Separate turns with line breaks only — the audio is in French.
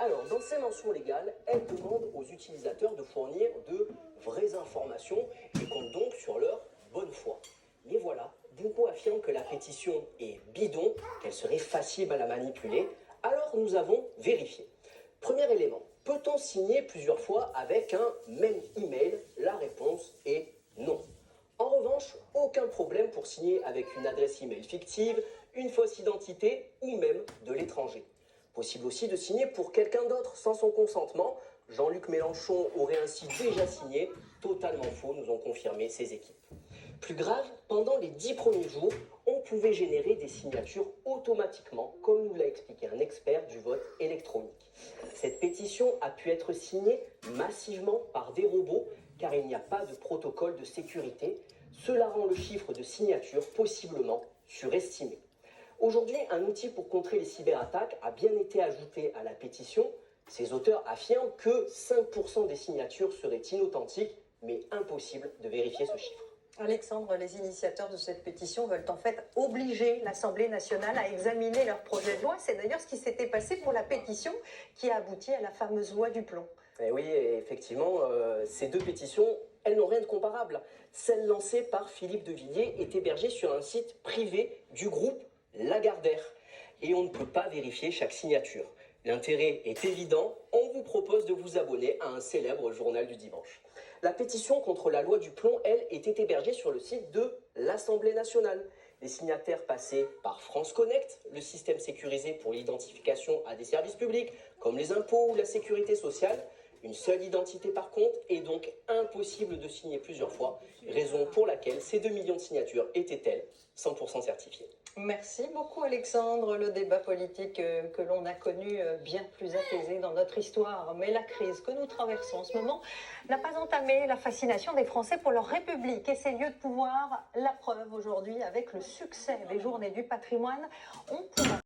Alors, dans ces mentions légales, elle demande aux utilisateurs de fournir de vraies informations et compte donc sur leur bonne foi. Mais voilà, beaucoup affirment que la pétition est bidon, qu'elle serait facile à la manipuler, alors nous avons vérifié. Premier élément, peut-on signer plusieurs fois avec un même email? La réponse est non. En revanche, aucun problème pour signer avec une adresse email fictive, une fausse identité ou même de l'étranger. Possible aussi de signer pour quelqu'un d'autre sans son consentement. Jean-Luc Mélenchon aurait ainsi déjà signé, totalement faux, nous ont confirmé ses équipes. Plus grave, pendant les 10 premiers jours, on pouvait générer des signatures automatiquement, comme nous l'a expliqué un expert du vote électronique. Cette pétition a pu être signée massivement par des robots, car il n'y a pas de protocole de sécurité. Cela rend le chiffre de signatures possiblement surestimé. Aujourd'hui, un outil pour contrer les cyberattaques a bien été ajouté à la pétition. Ses auteurs affirment que 5% des signatures seraient inauthentiques, mais impossible de vérifier ce chiffre.
Alexandre, les initiateurs de cette pétition veulent en fait obliger l'Assemblée nationale à examiner leur projet de loi. C'est d'ailleurs ce qui s'était passé pour la pétition qui a abouti à la fameuse loi du plomb.
Et oui, effectivement, ces deux pétitions, elles n'ont rien de comparable. Celle lancée par Philippe de Villiers est hébergée sur un site privé du groupe Lagardère. Et on ne peut pas vérifier chaque signature. L'intérêt est évident, on vous propose de vous abonner à un célèbre journal du dimanche. La pétition contre la loi du plomb, elle, était hébergée sur le site de l'Assemblée nationale. Les signataires passaient par France Connect, le système sécurisé pour l'identification à des services publics, comme les impôts ou la sécurité sociale. Une seule identité par contre est donc impossible de signer plusieurs fois, raison pour laquelle ces 2 millions de signatures étaient-elles 100% certifiées.
Merci beaucoup Alexandre. Le débat politique que l'on a connu bien plus apaisé dans notre histoire. Mais la crise que nous traversons en ce moment n'a pas entamé la fascination des Français pour leur République et ses lieux de pouvoir. La preuve aujourd'hui avec le succès des Journées du patrimoine. On pourra